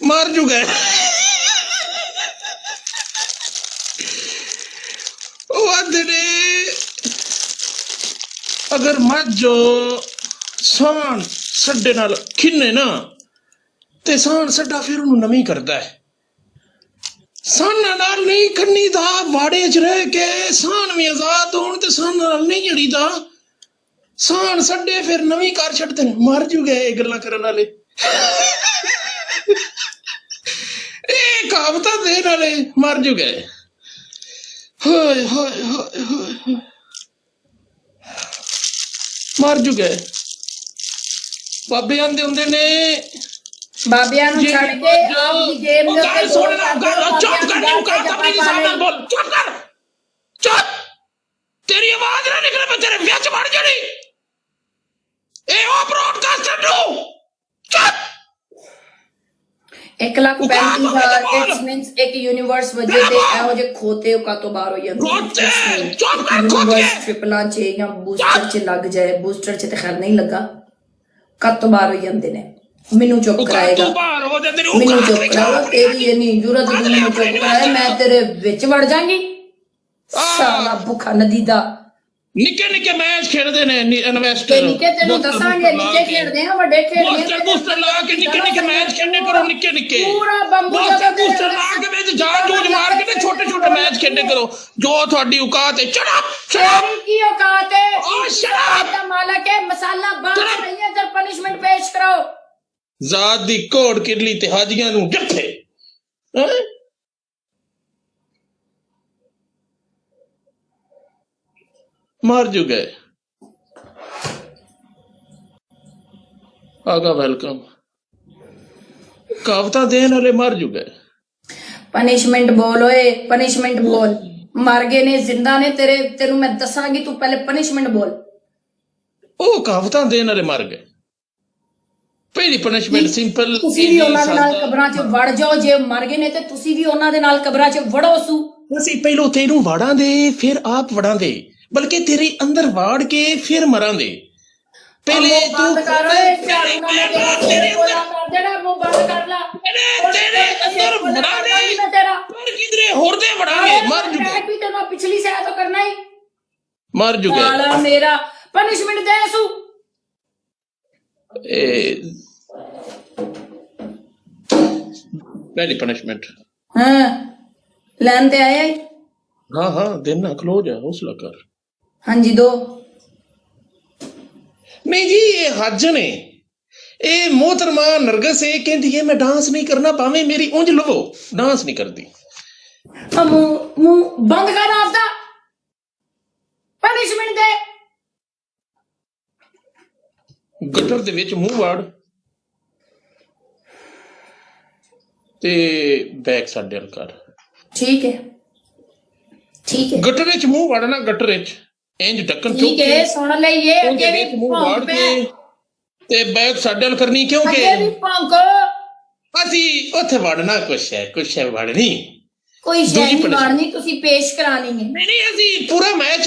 मर चुका है। वो आते ने अगर मत जो साण सड्डे नाल खिन्ने ना ते साण सड्डा फिर उन्हें नवी करता है। साना नाल नहीं खन्नी दा वाड़े च रह के साण भी आजाद होण ते साण नाल नहीं जड़ी दा साण सड्डे फिर नवी कर छड्डदे ने। मर जू गए गल्लां करन वाले ए कहावतां देण वाले मर जू गए। हाय हाय हाय हाय मर जू गए। बाबे आंदे हुंदे ने ਬਾਬਿਆਂ ਨੂੰ ਛੱਡ ਕੇ ਆਪਦੀ ਜੇਬ ਦੇ ਉੱਤੇ चुप कर औकात अपनी हिसाब नाल बोल। चुप कर चुप तेरी आवाज ना निकले मैं तेरे विच वड़ जानी। ए ओ ब्रॉडकास्टर नु चुप 1,35,000 इट्स मींस एक यूनिवर्स वजे ते ਇਹੋ ਜਿਹੇ ਖੋਤੇ ਉਕਾ ਤੋਂ ਬਾਹਰ ਹੋ ਜਾਂਦੇ। यूनिवर्स ट्रिपਲਾਂ 'ਚ ਜਾਂ ਬੂਸਟਰ 'ਚ ਲੱਗ ਜਾਏ ਬੂਸਟਰ 'ਚ ਤੇ ਖੈਰ ਨਹੀਂ ਲੱਗਾ ਕੱਤ ਤੋਂ ਬਾਹਰ ਹੋ ਜਾਂਦੇ ਨੇ। ਮੈਨੂੰ ਚੁੱਪ ਕਰਾਏਗਾ ਮੈਨੂੰ ਚੁੱਪ ਕਰਾਓ ਤੇਰੀ ਇੰਨੀ ਜ਼ਰੂਰਤ ਤੂੰ ਮੈਨੂੰ ਚੁੱਪ ਕਰਾਏ ਮੈਂ ਤੇਰੇ ਵਿੱਚ ਵੜ ਜਾਵਾਂਗੀ ਸਾਲਾ ਭੁੱਖਾ ਨਦੀ ਦਾ। ਨਿੱਕੇ ਨਿੱਕੇ ਮੈਚ ਖੇਡਦੇ ਨੇ ਇਨਵੈਸਟਰ ਨਿੱਕੇ ਤੈਨੂੰ ਦੱਸਾਂਗੇ ਨਿੱਕੇ ਖੇਡਦੇ ਆ ਵੱਡੇ ਖੇਡਦੇ ਆ। ਬੂਸਟਰ ਲਾ ਕੇ ਨਿੱਕੇ ਨਿੱਕੇ ਮੈਚ ਖੇਡਨੇ ਕਰੋ ਨਿੱਕੇ ਨਿੱਕੇ ਪੂਰਾ ਬੰਬੂ ਬੂਸਟਰ ਲਾ ਕੇ ਵਿੱਚ ਜਾਨ ਜੂਝ ਮਾਰ ਕੇ ਛੋਟੇ ਛੋਟੇ ਮੈਚ ਖੇਡਨੇ ਕਰੋ ਜੋ ਤੁਹਾਡੀ ਔਕਾਤ ਹੈ। ਤੇਰੀ ਕੀ ਔਕਾਤ ਹੈ? ਉਹ ਸ਼ਰਾਬ ਦਾ ਮਾਲਕ ਹੈ ਮਸਾਲਾ ਬਾਹਰ ਨਹੀਂ ਹੈ ਤੇ ਪਨਿਸ਼ਮੈਂਟ ਪੇਸ਼ ਕਰੋ। ਜ਼ਾਤ ਦੀ ਘੋੜ ਕਿਰਲੀ ਤੇ ਹਾਜੀਆਂ ਨੂੰ ਜੱਫੇ मर जू गए। आगा वेलकम कहावतां देन वाले मर जू गए। पनिशमेंट बोल ओए पनिशमेंट बोल। मर गए ने जिंदा ने तेरे तेनू मैं दसांगी तू पहले पनिशमेंट बोल। ओ कहावतां देन वाले मर गए। पहली पनिशमेंट सिंपल ਤੁਸੀਂ ਵੀ ਉਹਨਾਂ ਦੇ ਨਾਲ ਕਬਰਾਂ 'ਚ ਵੜ ਜਾਓ ਜੇ ਮਰ ਗਏ ਨੇ ਤੇ ਤੁਸੀਂ ਵੀ ਉਹਨਾਂ ਦੇ ਨਾਲ ਕਬਰਾਂ 'ਚ ਵੜੋ ਸੂ। ਅਸੀਂ ਪਹਿਲੋਂ ਤੈਨੂੰ ਵਾੜਾਂ ਦੇ ਫਿਰ ਆਪ ਵੜਾਂ ਦੇ ਬਲਕਿ ਤੇਰੇ ਅੰਦਰ ਵਾੜ ਕੇ ਫਿਰ ਮਰਾਂ ਦੇ। ਪਹਿਲੇ ਤੂੰ ਕਰ ਓਏ ਝਾੜੂ ਨਾਲ ਤੇਰੇ ਕੋਲਾ ਕਰ ਜਿਹੜਾ ਮੂੰਹ ਬੰਦ ਕਰ ਲਾ ਤੇਰੇ ਅੰਦਰ ਵੜਾਂ ਦੇ ਮੈਂ ਤੇਰਾ ਪਰ ਕਿਧਰੇ ਹੋਰ ਦੇ ਵੜਾਂਗੇ। ਮਰ ਜੂ ਗਏ ਵੀ ਤੈਨੂੰ ਪਿਛਲੀ ਸਾਇ ਤੋਂ ਕਰਨਾ ਹੀ ਮਰ ਜੂ ਗਏ। ਸਾਲਾ ਮੇਰਾ ਪਨਿਸ਼ਮੈਂਟ ਦੇ ਸੂ। पहली पनिशमेंट हाँ लैन ते आया हाँ हाँ देना क्लोज है हौसला कर। हाँ जी दो नहीं जी ये हज ने ये मोहतरमा नरगस है कहती है मैं डांस नहीं करना पावे मेरी उंज लवो डांस नहीं करती। मुंह बंद कर आपदा पनिशमेंट दे गटर दे विच मुंह वाड़ ते बैक साइड कर। ठीक है गटर विच मुंह वाड़ना गटर विच इंज ढक्कन ठीक है सुन ले ये अगे भी मुंह वाड़ के ते बैक साइड करनी क्योंकि अगे भी भौंको असी ओथे वाड़ना कुछ है वाड़नी कोई शै नहीं वाड़नी तुसी पेश करानी है। नहीं असी पूरा मैच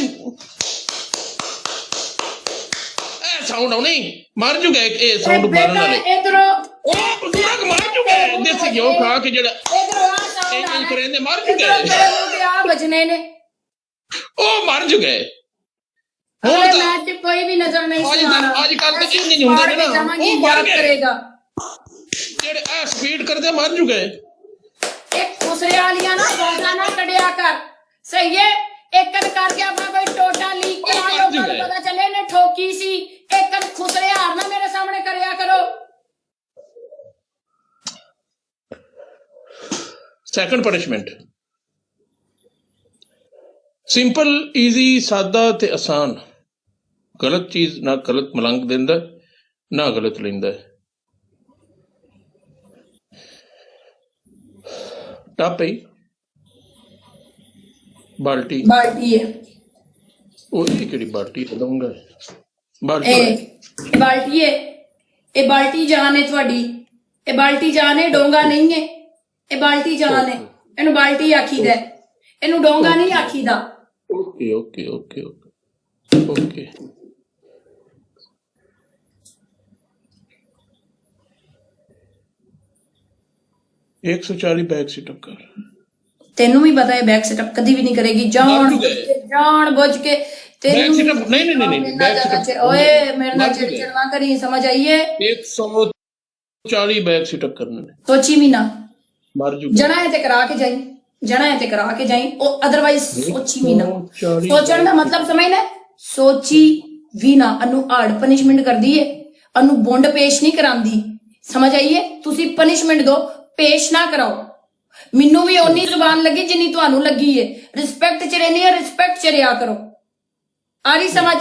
साउंड आउनी मर जू गए। ए साउंड मारन वाले इधरो ओ बुजुर्ग मर जू गए देसी घिओ खा के जेड़ा इधरो आ साउंड ए करेंदे मर जू गए। तेरे मुंह ते आ बजने ने ओ मर जू गए। अरे मैच कोई भी नजर नहीं आजकल तो इंज नहीं हुंदे ना वो बात करेगा जेड़े आ स्पीड करदे मर जू गए। एक खुसरे वालियां ना बोलना ना कड़िया कर सही है एक कन करके अपना कोई टोटा लीक करा लो पता चले ने ठोकी सी एक कन खुसरे हार ना मेरे सामने करया करो। सेकंड पनिशमेंट सिंपल ईजी सादा ते आसान। गलत चीज ना गलत मलंग देंदा ना गलत लेंदा। टप है बाल्टी है ओ ये बाल्टी दूंगा बाल्टी है ये बाल्टी जान है थोड़ी ये बाल्टी जान है डोंगा नहीं है ये बाल्टी जान है इनू बाल्टी आखीदा इनू डोंगा नहीं आखीदा। Okay okay okay okay okay 140 back situp कर। ਤੈਨੂੰ ਵੀ ਪਤਾ ਹੈ ਬੈਕ ਸੈਟਅਪ ਕਦੀ ਵੀ ਨਹੀਂ ਕਰੇਗੀ ਜਾਣ ਬੁੱਝ ਕੇ बैक सिटअप नहीं बैक सिटअप ਓਏ ਮੇਰੇ ਨਾਲ ਚੜਵਾ ਕਰੀ ਸਮਝ ਆਈਏ 140 बैक सिटअप करने ने ਸੋਚੀ ਵੀ ਨਾ मर जू ਜਣਾ ਹੈ ਤੇ ਕਰਾ ਕੇ ਜਾਈ ਉਹ ਅਦਰਵਾਈਜ਼ ਸੋਚੀ ਵੀ ਨਾ ਸੋਚਣ ਦਾ ਮਤਲਬ ਸਮਝਣਾ ਸੋਚੀ ਵੀ ਨਾ ਅਨੂੰ ਹਾਰਡ ਪਨਿਸ਼ਮੈਂਟ ਕਰਦੀ ਏ ਅਨੂੰ ਬੌਂਡ ਪੇਸ਼ ਨਹੀਂ ਕਰਾਂਦੀ ਸਮਝ ਆਈਏ ਤੁਸੀਂ ਪਨਿਸ਼ਮੈਂਟ ਦੋ ਪੇਸ਼ ਨਾ ਕਰਾਓ ਮੈਨੂੰ ਵੀ ਓਨੀ ਜ਼ੁਬਾਨ ਲੱਗੀ ਜਿੰਨੀ ਤੁਹਾਨੂੰ ਲੱਗੀ ਏ ਰਿਸਪੈਕਟ ਚ ਰਹਿਣੀ ਹੈ ਰਿਸਪੈਕਟ ਚ ਰਿਹਾ ਕਰੋ ਆ ਰਹੀ ਸਮਝ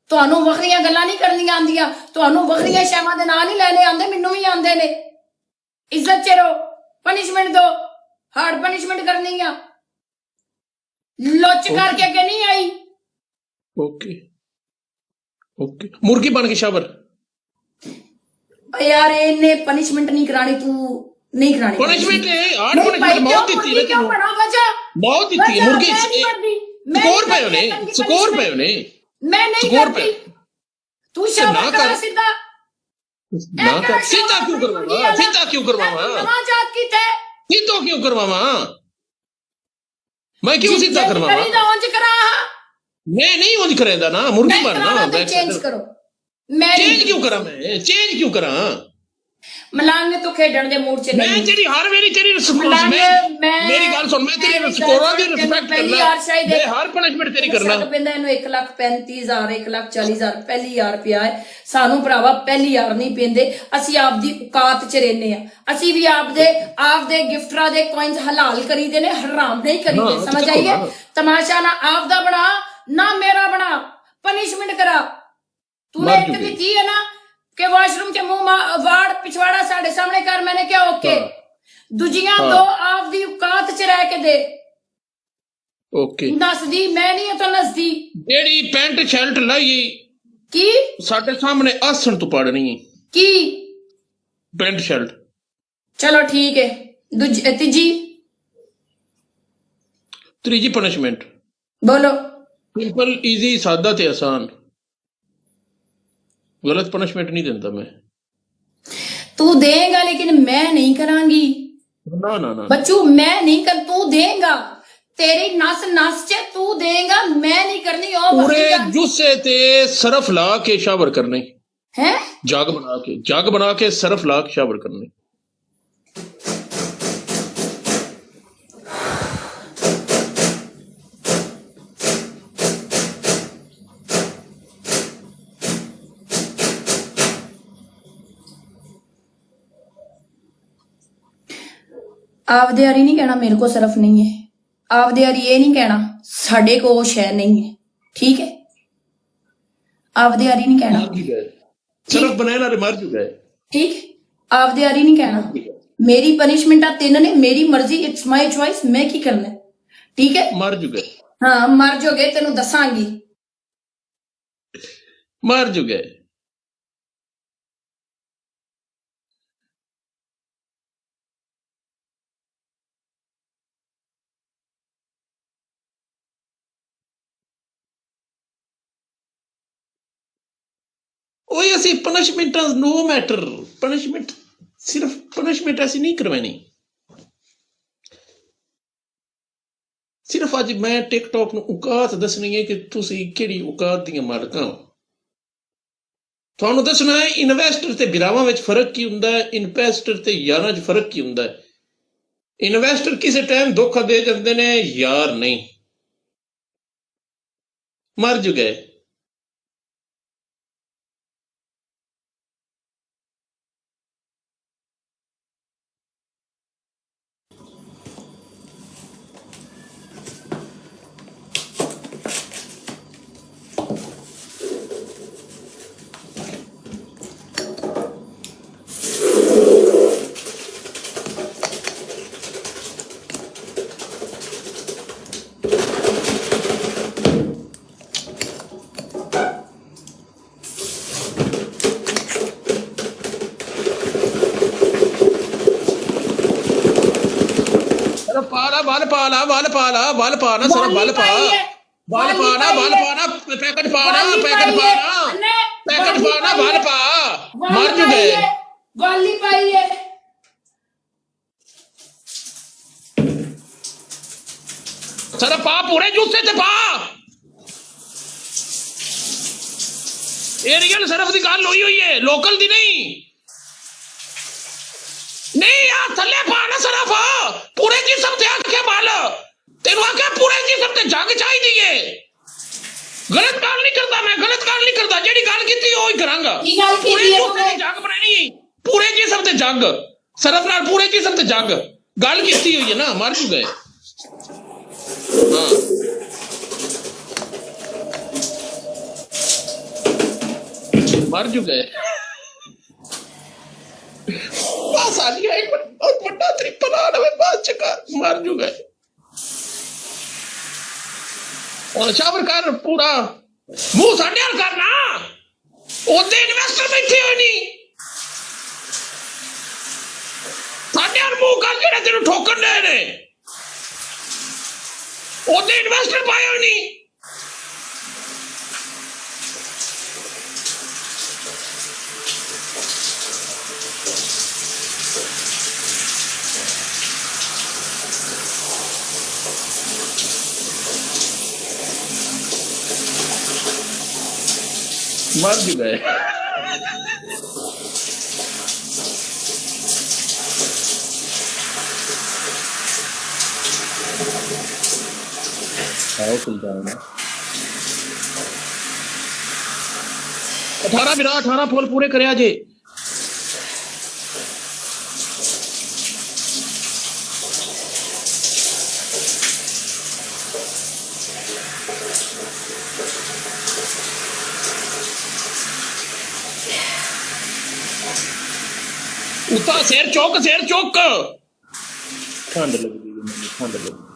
ਤੁਹਾਨੂੰ ਵੱਖਰੀਆਂ ਗੱਲਾਂ ਨਹੀਂ ਕਰਨੀਆਂ ਆਉਂਦੀਆਂ ਤੁਹਾਨੂੰ ਵੱਖਰੀਆਂ ਸ਼ੈਵਾਂ ਦੇ ਨਾਂ ਨਹੀਂ ਲੈਣੇ ਆਉਂਦੇ ਮੈਨੂੰ ਵੀ ਆਉਂਦੇ ਨੇ ਇੱਜ਼ਤ ਚ ਰਹੋ ਪਨਿਸ਼ਮੈਂਟ ਦੋ ਹਾਰਡ ਪਨਿਸ਼ਮੈਂਟ ਕਰਨੀ ਆ ਲੋਚ ਕਰਕੇ ਅੱਗੇ ਨਹੀਂ ਆਈ ओके ओके मुर्गी बन के शाबर यार इन्हें पनिशमेंट नहीं करानी तू नहीं करानी पनिशमेंट है हार्ड पनिशमेंट बहुत देती है क्यों बना वजह बहुत देती है मुर्गी स्कोर पे होने स्कोर पे होने मैं नहीं करती तू शाबाश कर सीधा ना कर सीधा क्यों करवावा नमाज़ की थे सीधा क्यों करवावा मैं क्यों सीधा करवावा करीदा उंज करा मैं नहीं उंज करेंदा ना मुर्गी बनना चेंज करो मैं चेंज क्यों करा ਮਲਾਂਗੇ ਤੂੰ ਖੇਡਣ ਦੇ ਮੂਡ 'ਚ ਨਹੀਂ ਮੈਂ ਤੇਰੀ ਹਰ ਵੇਰੀ ਤੇਰੀ ਰਿਸਪੌਂਸ ਮੇਰੀ ਗੱਲ ਸੁਣ ਮੈਂ ਤੇਰੀ ਸਕੋਰਾਂ ਦੀ ਰਿਸਪੈਕਟ ਕਰਨਾ ਮੈਂ ਹਰ ਪਨਿਸ਼ਮੈਂਟ ਤੇਰੀ ਕਰਨਾ ਪੈਂਦਾ ਇਹਨੂੰ 1,35,000 1,40,000 ਪਹਿਲੀ ਯਾਰ ਪਿਆ ਹੈ ਸਾਨੂੰ ਭਰਾਵਾ ਪਹਿਲੀ ਯਾਰ ਨਹੀਂ ਪੈਂਦੇ ਅਸੀਂ ਆਪ ਦੀ ਔਕਾਤ 'ਚ ਰਹਿੰਦੇ ਆ ਅਸੀਂ ਵੀ ਆਪ ਦੇ ਗਿਫਟਰਾਂ ਦੇ ਕੋਇਨਸ ਹਲਾਲ ਕਰੀਦੇ ਨੇ ਹਰਾਮ ਨਹੀਂ ਕਰੀਦੇ ਸਮਝ ਆਈਏ ਤਮਾਸ਼ਾ ਨਾ ਆਪ ਦਾ ਬਣਾ ਨਾ ਮੇਰਾ ਬਣਾ ਪਨਿਸ਼ਮੈਂਟ ਕਰਾ तूने एक दी है ना कि वॉशरूम के मुंह वाड़ पिछवाड़ा साढ़े सामने कर मैंने क्या ओके दूजियां दो आप दी औकात च रह के दे ओके नसदी मैं नहीं है तो नसदी जेड़ी पैंट शर्ट लाई की साडे सामने आसन तो पड़नी है की पैंट शर्ट चलो ठीक है तीजी पनिशमेंट बोलो सिंपल इजी सादा ते आसान गलत पनिशमेंट नहीं देता मैं तू देगा लेकिन मैं नहीं करांगी ना बच्चू मैं नहीं कर तू देगा तेरी नस च तू देगा मैं नहीं करनी और पूरे जुस्से ते सरफ ला के शावर करने हैं जग बना के सरफ ला के शावर करने आपदे यारी नहीं कहना मेरे को सरफ नहीं है आपदे यारी ये नहीं कहना साडे को वो शय नहीं है ठीक है आपदे यारी नहीं कहना सरफ बनाना रे मर चुका है ठीक आपदे यारी नहीं कहना मेरी पनिशमेंट आ 3 ने मेरी मर्जी इट्स माय चॉइस मैं की करना है ठीक है मर चुका हाँ मर जोगे तेनू दसांगी मर चुका है ऐसी पनिशमेंट नो मैटर पनिशमेंट सिर्फ पनिशमेंट ऐसी नहीं करवानी सिर्फ अज मैं टिकटॉक नूं औकात दसनी है कि तुसी किहड़ी औकात दी मालकां हो तुहानूं दसना है इन्वेस्टर ते बिरावां विच फर्क की हुंदा है इन्वेस्टर ते यारां च फर्क की हुंदा है इन्वेस्टर किसी टाइम धोखा दे जांदे ने यार नहीं मर जो गए बल पाना सर बल पाना पैकेट पाना बल पा मर चुके वाली पाई है सर पा पूरे जूसे ते पा एरियल सरफ की गल हुई है लोकल दी नहीं नहीं यार थले पा ना सरफ पूरे जिसम ते आखे माल तेन आखे पूरे जिसम ते जग चाहिए गलत गल नहीं करता मैं गलत गल नहीं करता जेडी गल कीती ओही करांगा पूरे जिसम ते जग बनानी पूरे जिसम ते जग सरफ नाल पूरे जिसम ते जग गल कीती हुई है ना मर चुके हाँ मर चुके बस आ गया एक बहुत बड़ा ट्रिपल आ रहा है बात चक्कर मर चुके और शाबर कर पूरा मुंह साढ़े हाल करना ओदे इन्वेस्टर बैठे हो नहीं साढ़े हाल मुंह कर जेड़ा तेनू ठोकन दे ने ओदे इन्वेस्टर पाए हो नहीं मर भी गए आओ सुल्तान 18 बिना 18 फुल पूरे करे जे उता शेर चौक ठंड लगती है ठंड लगती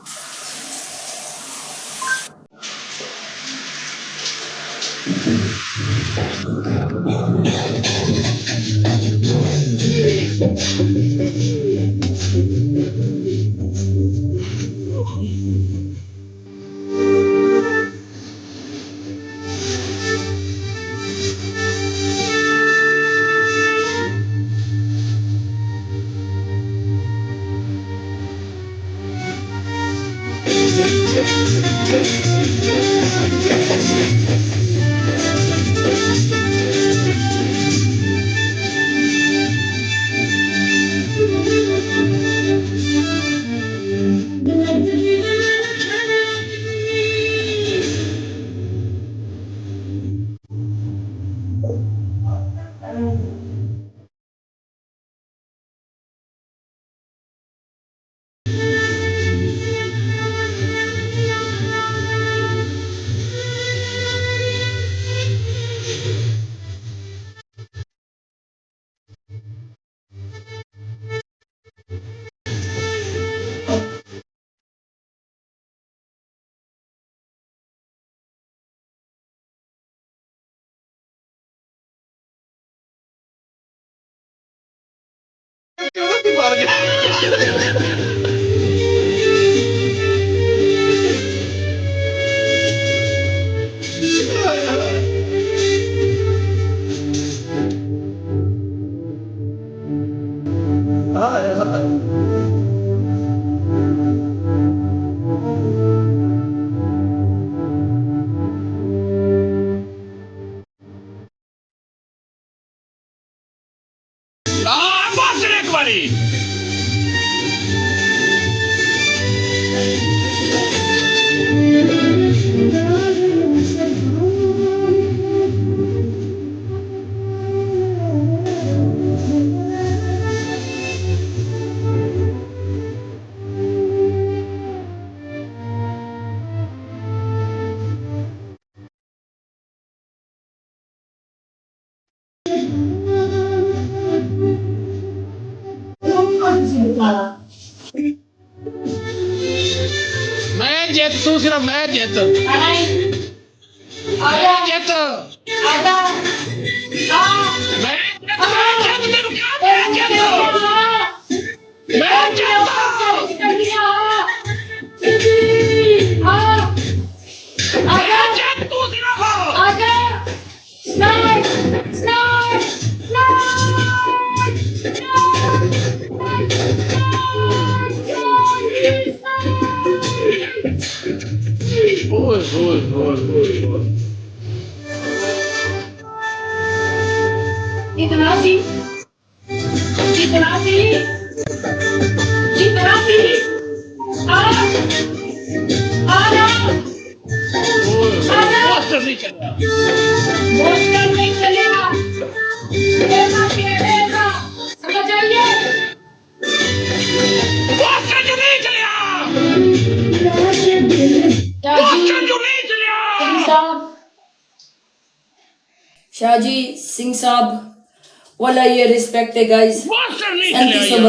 बस एक बारी मैं जित तू सिर्फ मैं जित मैं जित तेनू क्या मैं जित तू सिर्फ ਓਏ ਹੋਏ ਹੋਏ ਹੋਏ जितना सी जितना सी जितना सी आ आ जा ਮਾਸਟਰ ਨਹੀਂ ਚੱਲਿਆ पोस्टर नहीं चलेगा ऐसा कहना समझ आइए ਮਾਸਟਰ ਜੋ ਨਹੀਂ ਚੱਲਿਆ शाहजी ਮਾਸਟਰ ਜੋ ਨਹੀਂ ਚੱਲਿਆ साहब शाहजी सिंह साहब वाला ये रिस्पेक्ट है गाइस ਮਾਸਟਰ ਨਹੀਂ 3700 ਚੱਲਿਆ